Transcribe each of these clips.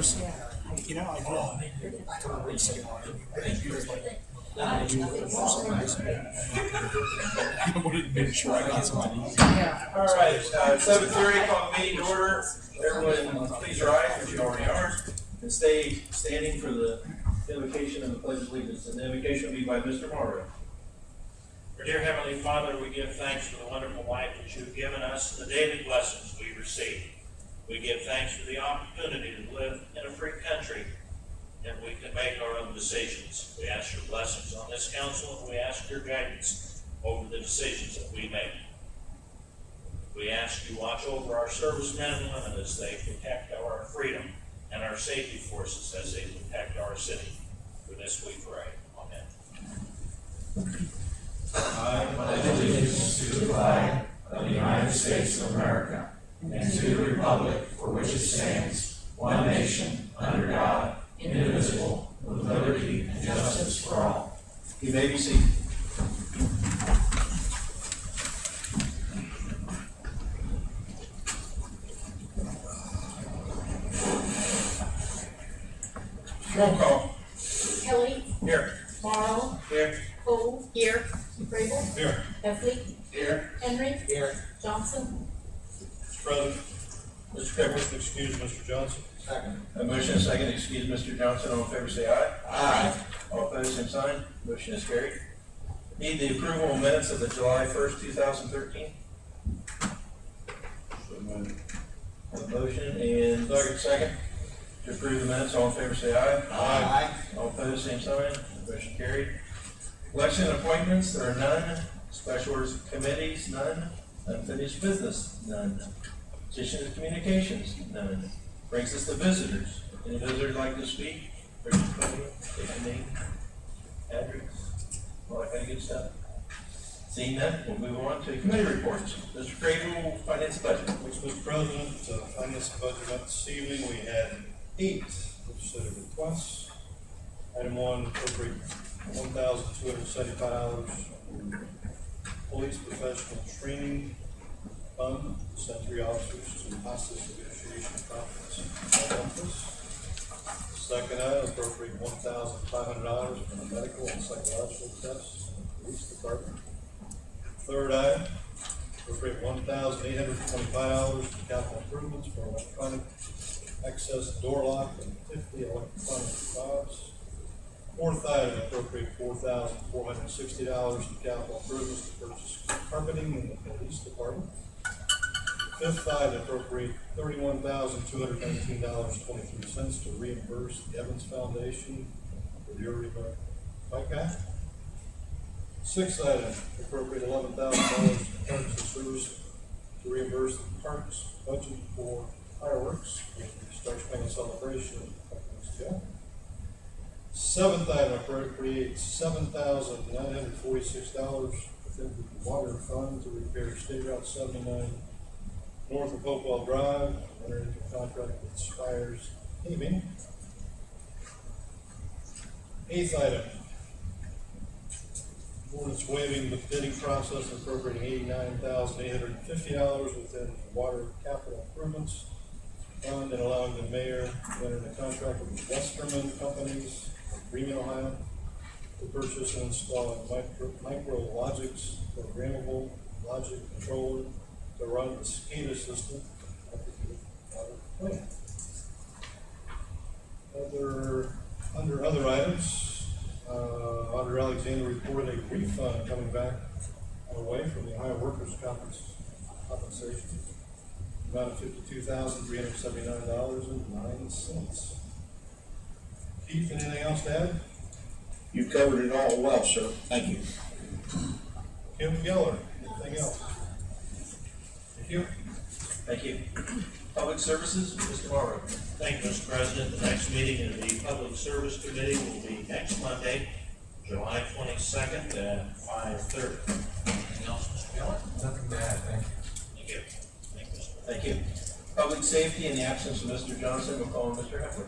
first. You know, I did. A couple weeks ago. He was like, I wanted to make sure I got something easy. All right, 7:30, call the meeting to order. Everyone, please rise, which you already are, and stay standing for the invocation and the pledge of allegiance. And the invocation will be by Mr. Morrow. Our dear Heavenly Father, we give thanks for the wonderful life that you've given us and the daily blessings we receive. We give thanks for the opportunity to live in a free country, and we can make our own decisions. We ask your blessings on this council, and we ask your guidance over the decisions that we make. We ask you watch over our servicemen and women as they protect our freedom, and our safety forces as they protect our city. For this we pray. Amen. I pledge allegiance to the flag of the United States of America and to the republic for which it stands, one nation, under God, indivisible, with liberty and justice for all. You may be seated. Roll call. Kelly. Here. Morrow. Here. Cole. Here. Grable. Here. Heffley. Here. Henry. Here. Johnson. Mr. President, Mr. Pepper. excuse Mr. Johnson. Second. A motion and a second to excuse Mr. Johnson. All in favor say aye. Aye. All opposed, same sign. Motion is carried. Need the approval of minutes of the July 1st, 2013. A motion and second to approve the minutes. All in favor say aye. Aye. All opposed, same sign. Motion carried. Election appointments, there are none. Special orders of committees, none. Unfinished business, none. Petition of communications, none. Brings us to visitors. Any visitors like to speak? Raise your hand, state your name, address, all that kind of good stuff. Seeing none, we'll move on to committee reports. Mr. Grable, Finance Budget. Which, Mr. President, Finance Budget up this evening, we had 8 legislative requests. Item 1, appropriate $1,275 for police professional training fund, send 3 officers to hostage negotiation conference in Memphis. Second item, appropriate $1,500 for the medical and psychological tests in the police department. Third item, appropriate $1,825 for capital improvements for electronic access door lock and 50 electronic fobs. Fourth item, appropriate $4,460 for capital improvements to purchase carpeting in the police department. Fifth item, appropriate $31,219.23 to reimburse the Evans Foundation for the early bike act. Sixth item, appropriate $11,000 to Parks and Service to reimburse the parks budget for fireworks with the Star Spangled Celebration of Jail. Seventh item, appropriate $7,946 within the water fund to repair State Route 79 north of Hopewell Drive, enter into contract with Spires Paving. Eighth item, ordinance waiving the bidding process and appropriating $89,850 within the water capital improvements fund and allowing the mayor to enter into contract with Westerman Companies of Bremen, Ohio, to purchase and install a micro logics programmable logic controller to run the SCADA system at the water plant. Under other items, Auditor Alexander reported a refund coming back away from the Ohio Workers' Compensation, amount of $52,379.09. Heath, anything else to add? You covered it all well, sir. Thank you. Kim Geller, anything else? Thank you. Thank you. Public Services, Mr. Morrow. Thank you, Mr. President. The next meeting of the Public Service Committee will be next Monday, July 22nd at 5:30. Anything else, Mr. Geller? Nothing to add, thank you. Thank you. Thank you, Mr. Thank you. Public Safety, in the absence of Mr. Johnson, we'll call on Mr. Heffler.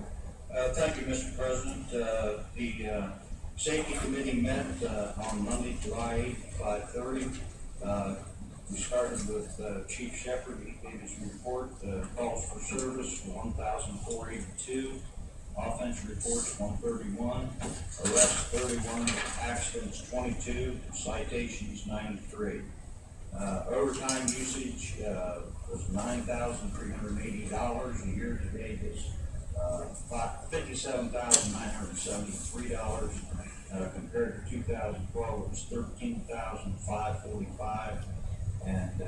Thank you, Mr. President. The Safety Committee met on Monday, July 8th, 5:30. We started with Chief Shepherd. He gave his report, calls for service 1,482, offense reports 131, arrests 31, accidents 22, citations 93. Overtime usage was $9,380. The year to date is $57,973. Compared to 2012, it was $13,545, and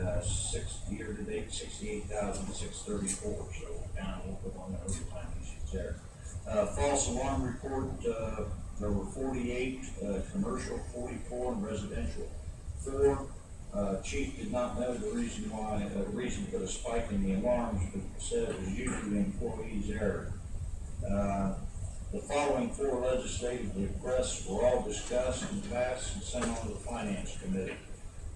year to date 68,634. So down a little bit on the overtime usage there. False alarm report, there were 48 commercial, 44 and residential, 4. Chief did not know the reason for the spike in the alarms, but said it was usually employees' error. The following 4 legislative requests were all discussed and passed and sent on to the Finance Committee.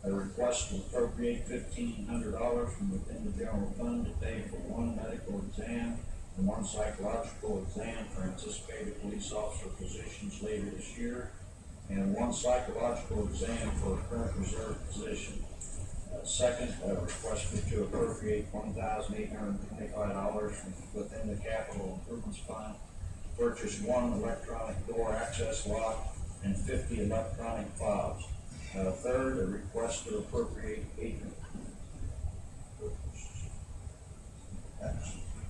A request to appropriate $1,500 from within the general fund to pay for 1 medical exam and 1 psychological exam for anticipated police officer positions later this year, and 1 psychological exam for a current reserve position. Second, a request to appropriate $1,825 from within the Capital Improvements Fund to purchase 1 electronic door access lock and 50 electronic fobs. Third, a request to appropriate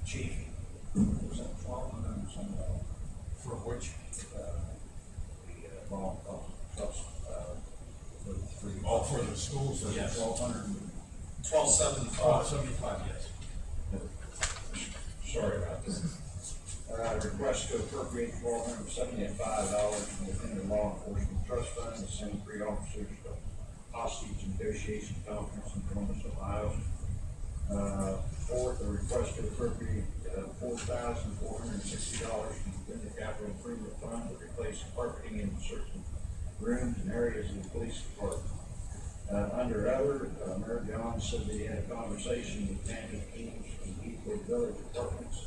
Chief, was that $1,200 or something? For which? Wrong, All for the schools? Yes. 1275, yes. Sorry about that. Request to appropriate $1,275 from within the Law Enforcement Trust Fund to send 3 officers to hostage negotiation conference in Columbus, Ohio. Fourth, a request to appropriate $4,460 from within the Capital Improvement Fund to replace carpeting in certain rooms and areas of the police department. Under other, Mayor John said that he had a conversation with Tammy Keenes from the Heath Village Departments.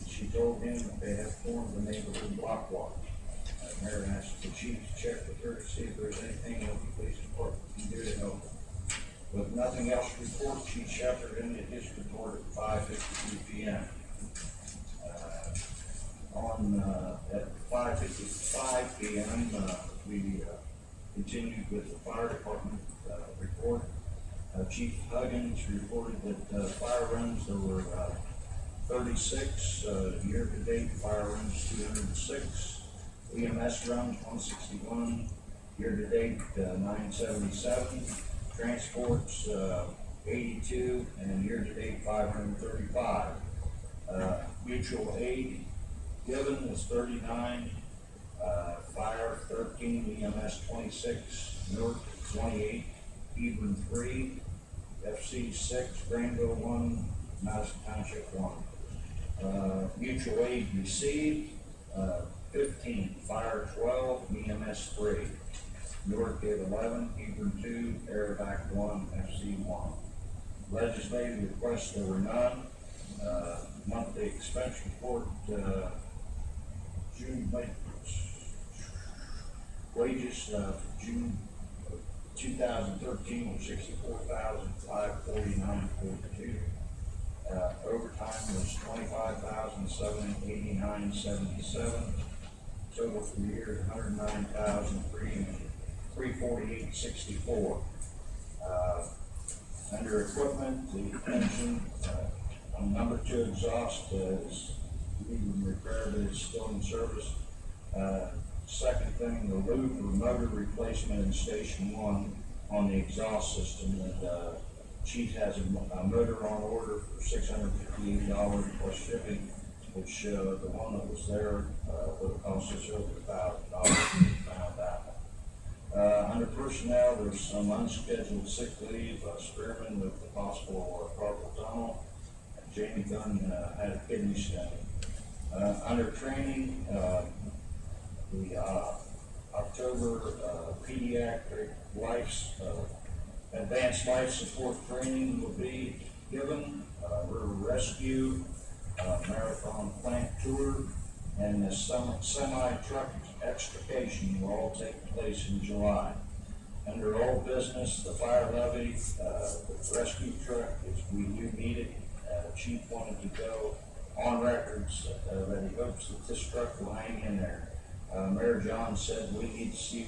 She told him that they have formed the neighborhood block watch. Mayor asked the chief to check with her to see if there's anything else the police department can do to help. With nothing else to report, Chief Shepherd ended his report at 5:52 p.m. At 5:55 p.m., we continued with the fire department report. Chief Huggins reported that fire runs, there were 36, year-to-date fire runs 206, EMS runs 161, year-to-date 977, transports 82, and year-to-date 535. Mutual aid given is 39, fire 13, EMS 26, Newark 28, Hebron 3, FC 6, Granville 1, Madison Township 1. Mutual aid received 15, fire 12, EMS 3, Newark gave 11, Hebron 2, Airvac 1, FC 1. Legislative requests, there were none. Monthly expense report, wages for June 2013 were $64,549.42. Overtime was $25,789.77. Total for the year is $109,348.64. Under equipment, the engine on number 2 exhaust is needing repair, but it's still in service. Second thing, the loop or motor replacement in station 1 on the exhaust system. And Chief has a motor on order for $658 plus shipping, which the one that was there would have cost us over $1,000. Found that one. Under personnel, there's some unscheduled sick leave. Spearman with the possible carpal tunnel. Jamie Dunn had a kidney stone. Under training, the October pediatric advanced life support training will be given. River rescue, marathon plant tour, and the semi-truck extrication will all take place in July. Under old business, the fire levy, the rescue truck, we do need it. Chief wanted to go on records that he hopes that this truck will hang in there. Mayor John said we need to see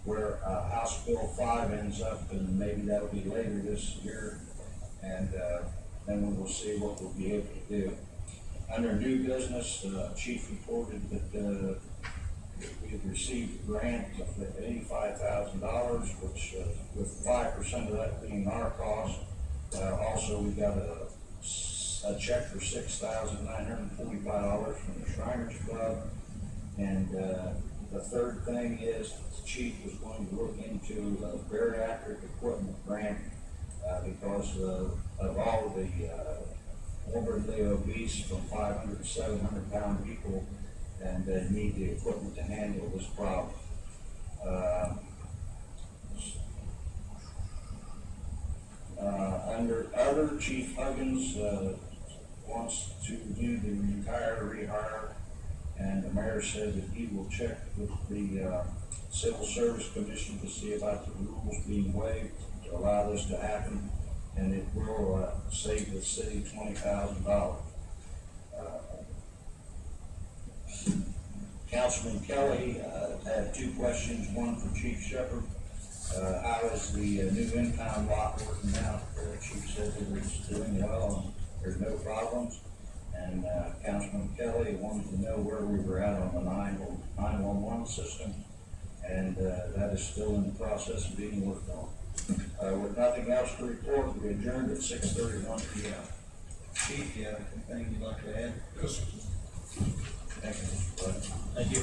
where House Bill 5 ends up, and maybe that'll be later this year, and then we will see what we'll be able to do. Under new business, Chief reported that we have received a grant of $85,000, which with 5% of that being our cost. Also, we got a check for $6,945 from the Shriners Club. And the third thing is the chief was going to look into a bariatric equipment grant because of all the morbidly obese from 500 to 700 pound people, and need the equipment to handle this problem. Under other, Chief Huggins wants to do the retire, rehire, and the mayor said that he will check with the Civil Service Commission to see about the rules being waived to allow this to happen, and it will save the city $20,000. Councilman Kelly had two questions, one for Chief Shepherd. How is the new impound lot working out? Chief said that it's doing well and there's no problems. And Councilman Kelly wanted to know where we were at on the 911 system, and that is still in the process of being worked on. With nothing else to report, we adjourned at 6:31 p.m. Chief, you have anything you'd like to add? Yes. Thank you, Mr. President. Thank you.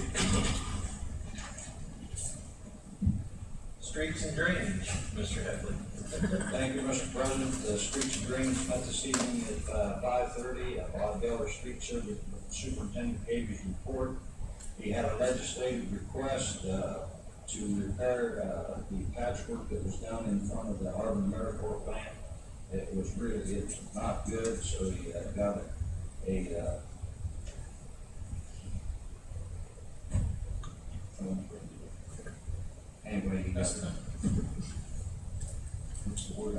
Streets and drainage, Mr. Heffley. Thank you, Mr. President. The Streets and Drainage met this evening at 5:30 at Bob Geller Street Superintendent gave his report. He had a legislative request to repair the patchwork that was done in front of the Arbor Miracle plant. It's not good, so he got anyway, he got what's the word?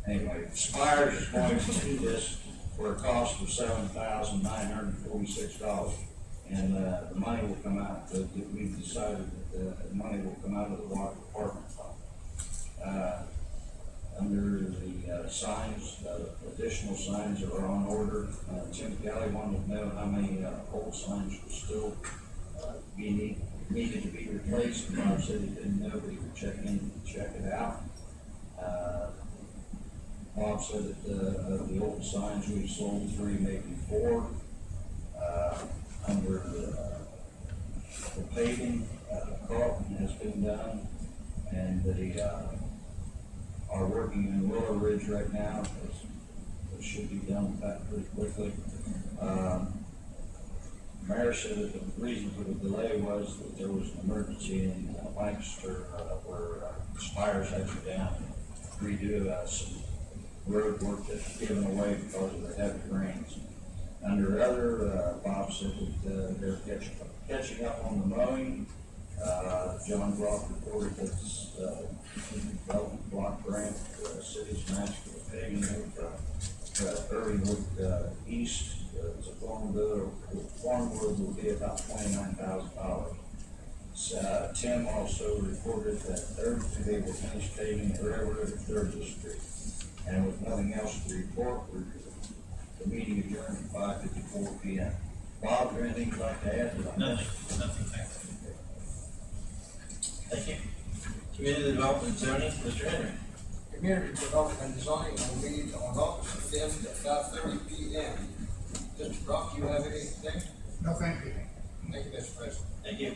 Anyway, Spires is going to do this for a cost of $7,946, and the money will come out. We've decided that the money will come out of the water department fund. Under the signs, additional signs that are on order. Tim Kelly wanted to know how many old signs were still needed to be replaced. Bob said he didn't know, but he would check in and check it out. Bob said that of the old signs we've sold 3, maybe 4. Under the paving, Carlton has been done, and they are working in Willow Ridge right now. It should be done pretty quickly. Mayor said that the reason for the delay was that there was an emergency in Lancaster where Spires had to go down and redo some road work that's given away because of the heavy rains. Under other, Bob said that they're catching up on the mowing. John Brock reported that the development block grant, the city's match for the paving of Irvingwood East, Farmwood will be about $29,000. Tim also reported that they will finish paving the railroad at 30th Street. And with nothing else to report, the meeting adjourned at 5:54 p.m. Bob, is there anything you'd like to add? Nothing, thank you. Community Development Zoning, Mr. Henry. Community Development Zoning will meet on August 5th at 5:30 p.m. Mr. Brock, you have anything? No, thank you. Thank you, Mr. President. Thank you.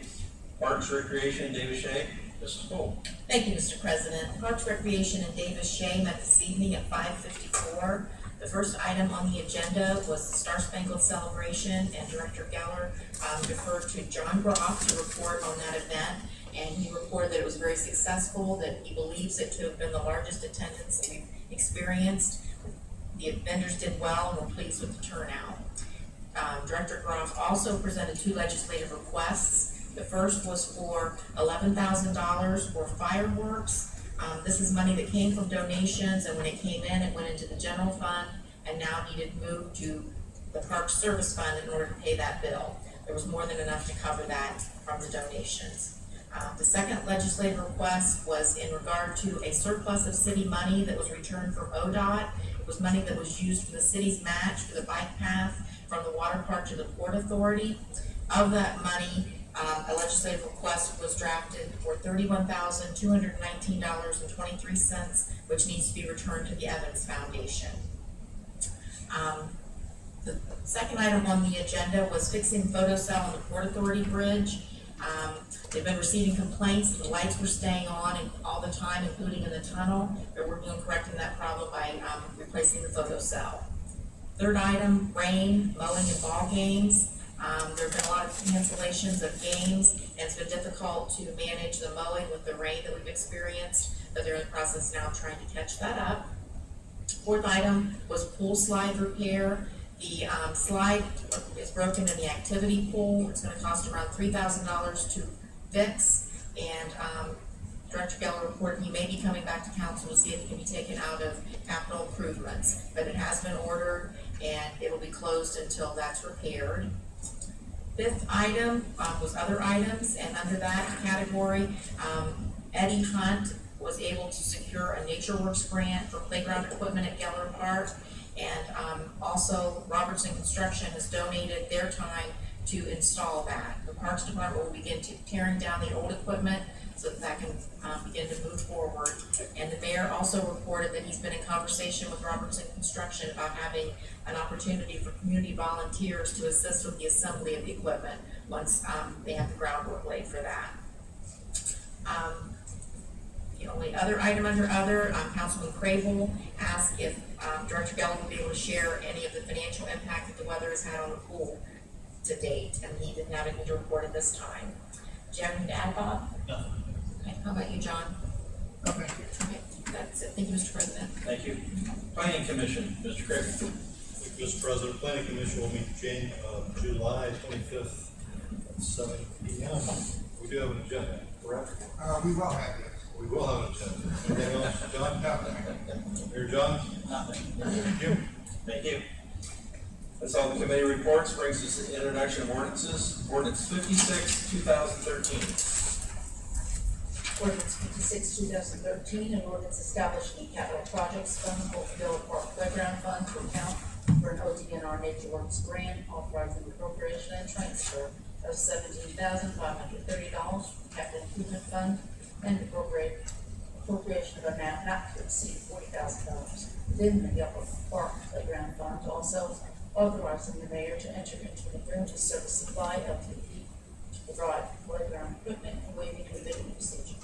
Parks, Recreation, Davis Shea, Mrs. Cole. Thank you, Mr. President. Parks, Recreation, and Davis Shea met this evening at 5:54. The first item on the agenda was the Star Spangled Celebration, and Director Geller deferred to John Brock to report on that event. And he reported that it was very successful, that he believes it to have been the largest attendance that we've experienced. The vendors did well, and we're pleased with the turnout. Director Groff also presented two legislative requests. The first was for $11,000 for fireworks. This is money that came from donations, and when it came in, it went into the general fund and now needed moved to the Park Service Fund in order to pay that bill. There was more than enough to cover that from the donations. The second legislative request was in regard to a surplus of city money that was returned from ODOT. It was money that was used for the city's match for the bike path from the water park to the Port Authority. Of that money, a legislative request was drafted for $31,219.23, which needs to be returned to the Evans Foundation. The second item on the agenda was fixing photocell on the Port Authority Bridge. They've been receiving complaints that the lights were staying on all the time, including in the tunnel. They're working on correcting that problem by replacing the photocell. Third item, rain, mowing, and ball games. There have been a lot of cancellations of games, and it's been difficult to manage the mowing with the rain that we've experienced, but they're in the process now of trying to catch that up. Fourth item was pool slide repair. The slide is broken in the activity pool. It's gonna cost around $3,000 to fix, and Director Geller reported he may be coming back to council to see if it can be taken out of capital improvements, but it has been ordered and it will be closed until that's repaired. Fifth item was other items, and under that category, Eddie Hunt was able to secure a NatureWorks grant for playground equipment at Geller Park, and also Robertson Construction has donated their time to install that. The Parks Department will begin tearing down the old equipment so that can begin to move forward. And the mayor also reported that he's been in conversation with Robertson Construction about having an opportunity for community volunteers to assist with the assembly of the equipment once they have the groundwork laid for that. The only other item under other, Councilman Crable asked if Director Geller will be able to share any of the financial impact that the weather has had on the pool to date, and he didn't have anything to report at this time. Do you have anything to add, Bob? No. Okay, how about you, John? Okay. Okay, that's it. Thank you, Mr. President. Thank you. Planning Commission, Mr. Craig. Mr. President, Planning Commission will meet July 25th at 7 p.m. We do have an agenda, correct? We will have it. We will have an agenda. Anything else, John? Mayor John? Nothing. Thank you. Thank you. That's all the committee reports. Brings us to introduction of ordinances. Ordinance 56, 2013. Ordinance 56, 2013, an ordinance establishing a capital projects fund for Villa Park Playground Fund to account for an ODNR NatureWorks grant, authorizing the appropriation and transfer of $17,530 from capital improvement fund and appropriation of amount not to exceed $40,000 within the Villa Park Playground Fund, also authorizing the mayor to enter into an agreement with Service Supply Ltd. to provide playground equipment and waiving the bidding procedure.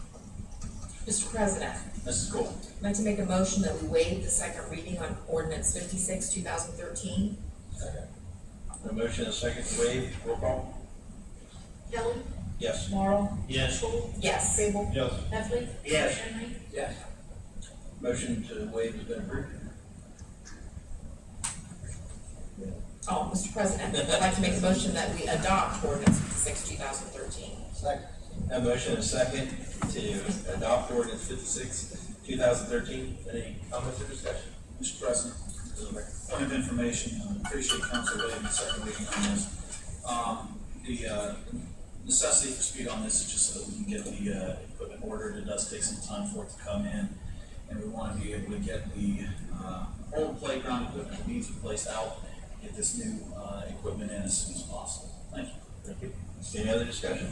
Mr. President, Mrs. Cole. I'd like to make a motion that we waive the second reading on ordinance 56, 2013. A motion and a second to waive. Roll call. Kelly, Yes. Morrow, Yes. Cole, Yes. Crable, Yes. Heffley, Yes. Henry. Yes. Motion to waive has been approved. Oh, Mr. President, I'd like to make a motion that we adopt ordinance 56, 2013. Second. A motion and a second to adopt ordinance 56, 2013. Any comments or discussion? Mr. President, point of information, I appreciate council waiving the second reading on this. The necessity for speed on this is just so that we can get the equipment ordered. It does take some time for it to come in, and we want to be able to get the old playground equipment that needs replaced out, get this new equipment in as soon as possible. Thank you. Thank you. Any other discussion?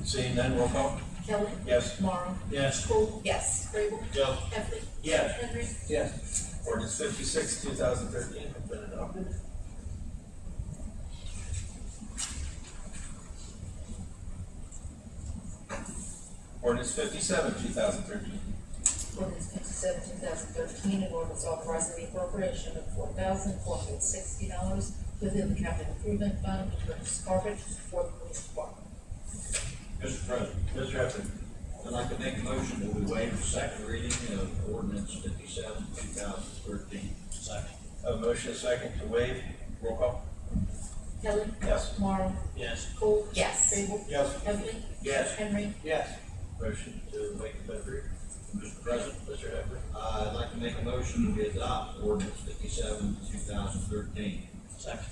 Seeing none, roll call. Kelly, Yes. Morrow, Yes. Cole, Yes. Crable, Yes. Heffley, Yes. Henry. Yes. Ordinance 56, 2013 has been adopted. Ordinance 57, 2013. Ordinance 57, 2013, an ordinance authorizing the appropriation of $4,460 within the capital improvement fund to purchase carpet for the police department. Mr. President, Mr. Heffley. I'd like to make a motion that we waive the second reading of ordinance 57, 2013. Second. A motion and a second to waive. Roll call. Kelly. Yes. Tomorrow. Yes. Cole. Yes. Rabel. Yes. Heffley. Yes. Henry. Yes. Motion to waive the fifth reading. Mr. President, Mr. Heffley. I'd like to make a motion that we adopt ordinance 57, 2013. Second.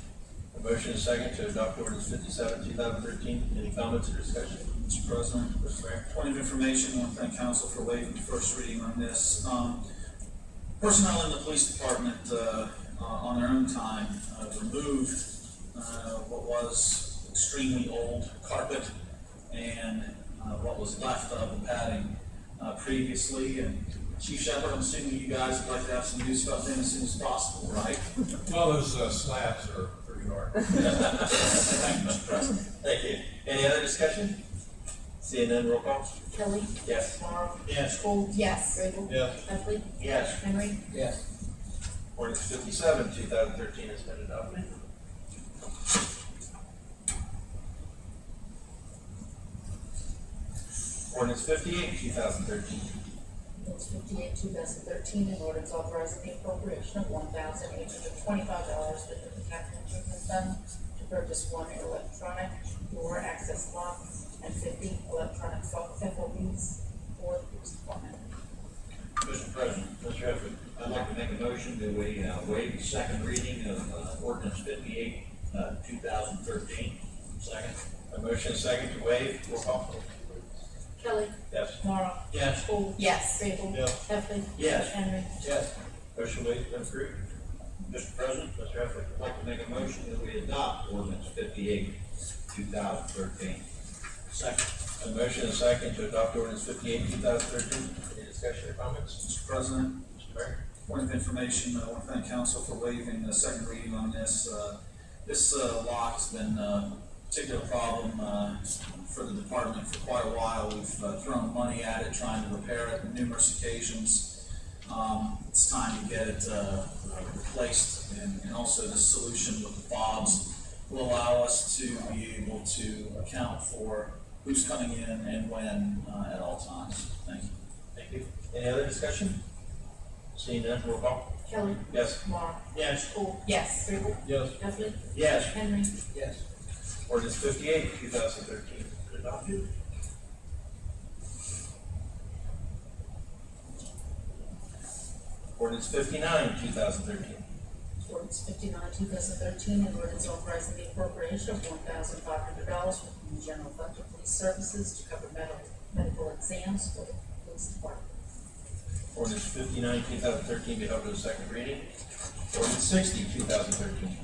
A motion and a second to adopt ordinance 57, 2013. Any comments or discussion? Mr. President, Mr. Mayor. point of information, I want to thank council for waiving the first reading on this. Personnel in the police department, on their own time, removed, what was extremely old carpet and, what was left of the padding, previously. And Chief Shepherd, I'm assuming you guys would like to have some new stuff in as soon as possible, right? Well, those slabs are pretty hard. Thank you, Mr. President. Thank you. Any other discussion? Seeing none, roll call. Kelly. Yes. Tomorrow. Yes. Cole. Yes. Rabel. Yes. Heffley. Yes. Henry. Yes. Ordinance 57, 2013 has been adopted. Ordinance 58, 2013. Ordinance 58, 2013, an ordinance authorizing the appropriation of $1,825 within the capital improvement fund to purchase one electronic door access lock and 50 electronic FOBs for the police department. Mr. President, Mr. Heffley. I'd like to make a motion that we waive the second reading of ordinance 58, 2013. Second. A motion and a second to waive, roll call. Kelly. Yes. Tomorrow. Yes. Cole. Yes. Rabel. Yes. Heffley. Yes. Henry. Yes. Motion waived and approved. Mr. President, Mr. Heffley. I'd like to make a motion that we adopt ordinance 58, 2013. Second. A motion and a second to adopt ordinance 58, 2013. Any discussion or comments? Mr. President, Mr. Mayor. point of information, I want to thank council for waiving the second reading on this. This lock has been a particular problem for the department for quite a while. We've thrown money at it, trying to repair it on numerous occasions. It's time to get it replaced, and also the solution with the fobs will allow us to be able to account for who's coming in and when at all times. Thank you. Thank you. Any other discussion? Seeing none, roll call. Kelly. Yes. Tomorrow. Yes. Cole. Yes. Rabel. Yes. Heffley. Yes. Henry. Yes. Ordinance 58, 2013 been adopted. Ordinance 59, 2013. Ordinance 59, 2013, an ordinance authorizing the appropriation of $1,500 from the general fund to police services to cover medical exams for the police department. Ordinance 59, 2013 be held for the second reading. Ordinance 60, 2013.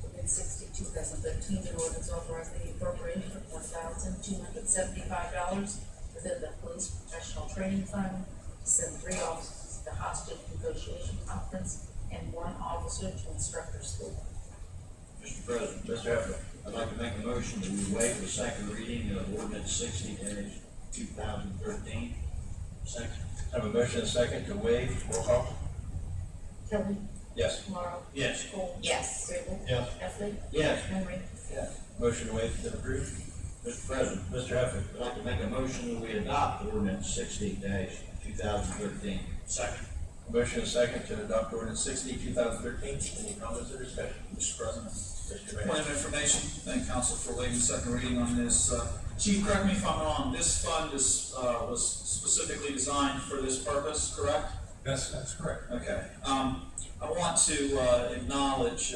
Ordinance 60, 2013, an ordinance authorizing the appropriation of $1,275 within the police professional training fund to send 3 officers to the hostage negotiation conference and 1 officer to instructor school. Mr. President, Mr. Heffley. I'd like to make a motion that we waive the second reading of ordinance 60, 2013. Second. I have a motion and a second to waive. Roll call. Kelly. Yes. Tomorrow. Yes. Cole. Yes. Rabel. Yes. Heffley. Yes. Henry. Yes. Motion to waive has been approved. Mr. President, Mr. Heffley. I'd like to make a motion that we adopt ordinance 60, 2013. Second. Motion and a second to adopt ordinance 60, 2013. Any comments or discussion? Mr. President. Mr. Point Mayor. of information, thank council for waiving second reading on this. Chief, correct me if I'm wrong, this fund is, was specifically designed for this purpose, correct? That's correct. Okay. I want to acknowledge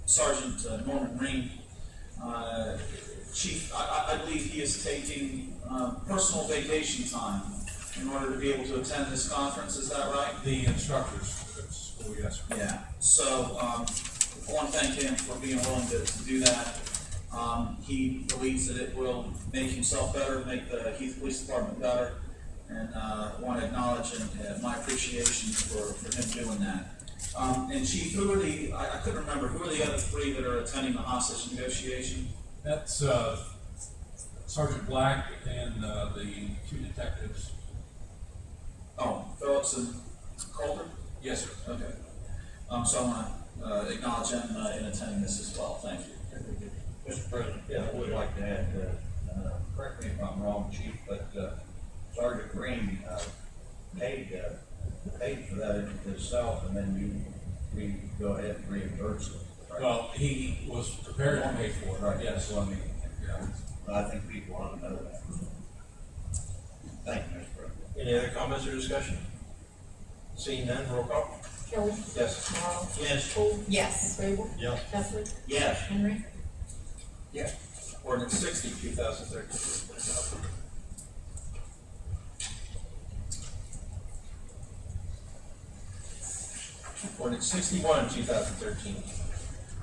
Sergeant Norman Green. Chief, I believe he is taking personal vacation time in order to be able to attend this conference, is that right? The instructors at school, yes. Yeah, so, I want to thank him for being willing to do that. He believes that it will make himself better, make the Heath Police Department better, and, want to acknowledge my appreciation for him doing that. And Chief, who are I couldn't remember, who are the other 3 that are attending the hostage negotiation? That's Sergeant Black and the 2 detectives. Oh, Phillips and Coulter? Yes, sir. Okay. So I want to acknowledge him in attending this as well. Thank you. Mr. President, I would like to add, correct me if I'm wrong, Chief, but Sergeant Green paid for that himself, and then we go ahead and reimburse it, right? Well, he was prepared to pay for it, Right, yes. so I mean, Yeah. I think people ought to know that. Thank you, Mr. President. Any other comments or discussion? Seeing none, roll call. Kelly. Yes. Tomorrow. Yes. Cole. Yes. Rabel. Yes. Heffley. Yes. Henry. Ordinance 60, 2013. Ordinance 61, 2013.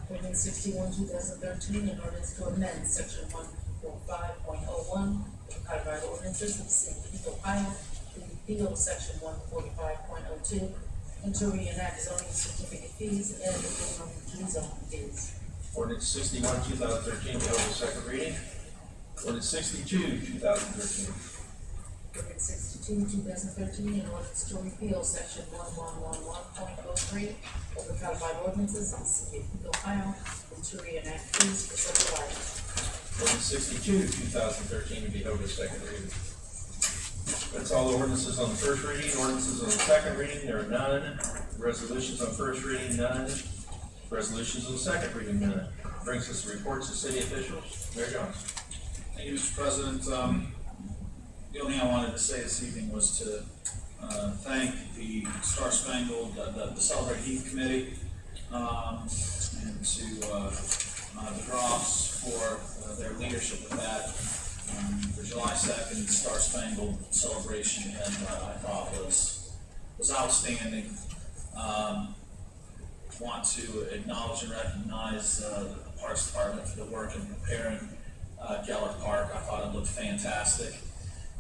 Ordinance 61, 2013, an ordinance to amend section 145.01 of the codified ordinances of the city of Heath, Ohio, to repeal section 145.02, and to reenact zoning certificate fees and the minimum rezone fees. Ordinance 61, 2013, be held as second reading. Ordinance 62, 2013. Ordinance 62, 2013, an ordinance to repeal section 1111.03 of the codified ordinances of the city of Heath, Ohio, and to reenact fees for several items. Ordinance 62, 2013, to be held as second reading. That's all the ordinances on the first reading. Ordinances on the second reading, there are none. Resolutions on first reading, none. Resolutions on the second reading, none. Brings us to reports of city officials. Mayor Johnson. Thank you, Mr. President. The only thing I wanted to say this evening was to thank the Star Spangled, the Celebrate Heath Committee, and to the Groffs for their leadership of that. The July 2nd Star Spangled celebration event, I thought was outstanding. Want to acknowledge and recognize the Parks Department for the work in preparing Geller Park. I thought it looked fantastic.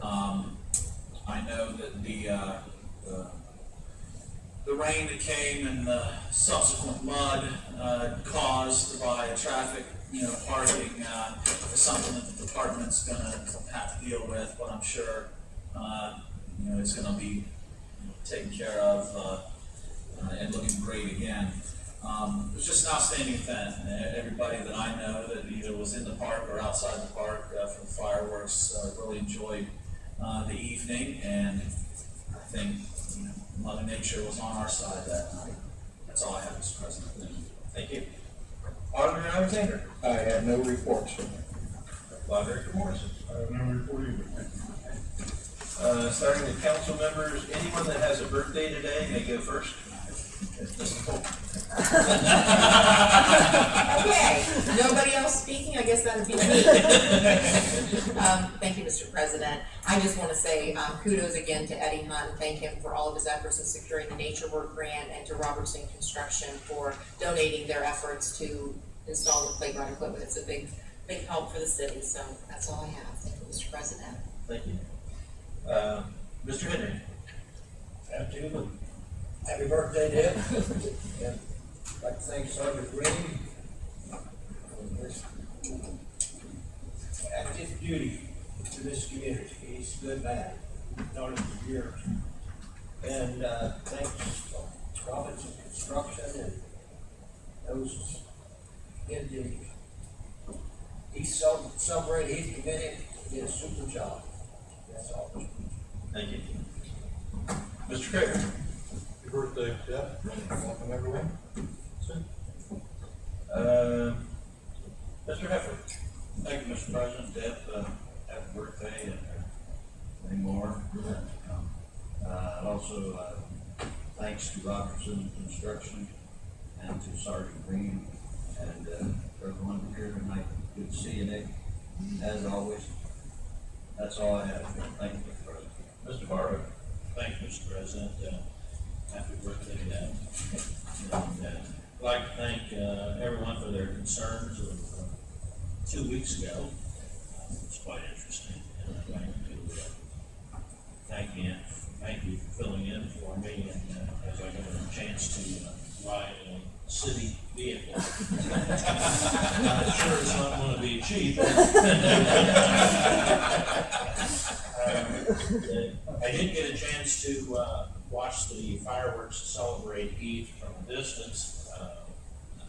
I know that the rain that came and the subsequent mud caused by traffic, parking is something that the department's going to have to deal with, but I'm sure it's going to be taken care of and looking great again. It was just an outstanding event. Everybody that I know that either was in the park or outside the park for the fireworks really enjoyed the evening, and I think Mother Nature was on our side that night. That's all I have, Mr. President. Thank you. Auditor Alexander. I have no reports. Auditor Morrison. I have no report either. Starting with council members, anyone that has a birthday today may go first. Mrs. Cole. Okay, nobody else speaking, I guess that would be me. Thank you, Mr. President. I just want to say kudos again to Eddie Hunt, thank him for all of his efforts in securing the Nature Work Grant, and to Robertson Construction for donating their efforts to install the playground equipment. It's a big help for the city, so that's all I have. Thank you, Mr. President. Thank you. Mr. Henry. Absolutely. Happy birthday, Deb. And I'd like to thank Sergeant Green for his active duty to this community. He's good man, known him for years. And thanks to Robinson Construction and those in the East Celebrate Heath Committee. Did a super job. That's all. Thank you. Mr. Craig. Happy birthday, Jeff. Welcome, everyone. Mr. Heffer. Thank you, Mr. President. Deb, happy birthday and many more. Also, thanks to Robertson Construction and to Sergeant Green and everyone here tonight. Good to see you, Nick, as always. That's all I have. Thank you, Mr. President. Mr. Barber. Thank you, Mr. President. Happy birthday to them. And I'd like to thank everyone for their concerns of 2 weeks ago. It was quite interesting. And I'd like to thank you for filling in for me, and as I got a chance to ride a city vehicle. Not sure it's not going to be cheap. I did get a chance to watch the fireworks celebrate Heath from a distance. And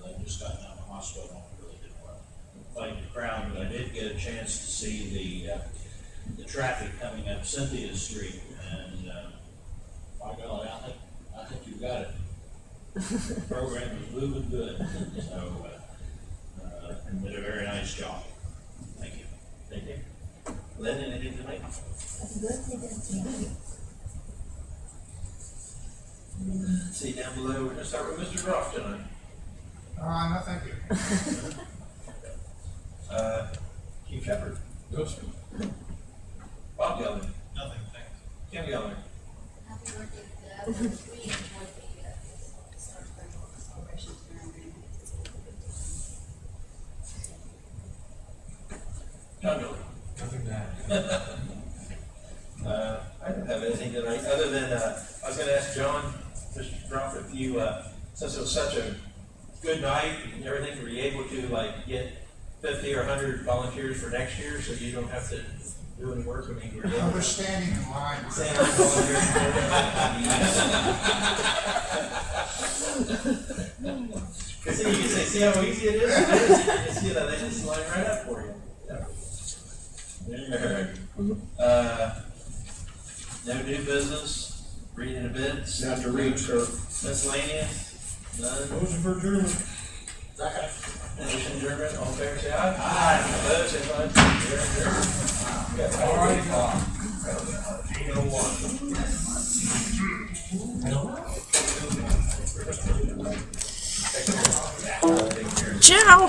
I just got out of the hospital. I really didn't want to fight the crowd, but I did get a chance to see the traffic coming up Cynthia Street, and by golly, I think you've got it Program is moving good, so, and did a very nice job. Thank you. Thank you. Lynn, anything tonight? See down below, we're gonna start with Mr. Groff tonight. No, thank you. Chief Shepherd, Go, sir. Bob Geller, Nothing, thanks. Kim Geller. Happy birthday, Dad. We enjoyed the Star Spangled celebration during John Geller. Nothing to add. I don't have anything tonight, other than, I was gonna ask John, Mr. Groff, if you, since it was such a good night and everything, were you able to like get 50 or 100 volunteers for next year, so you don't have to do any work? I mean, we're Oh, they're standing in line. Cause you can say, see how easy it is? It is. You can see that, they just line right up for you. No new business, reading the bids. Not to read, sir. Miscellaneous, none. Motion for adjournment. Motion adjournment, all in favor, say aye. Aye. Opposed, say aye. All right. 8:01. Ciao.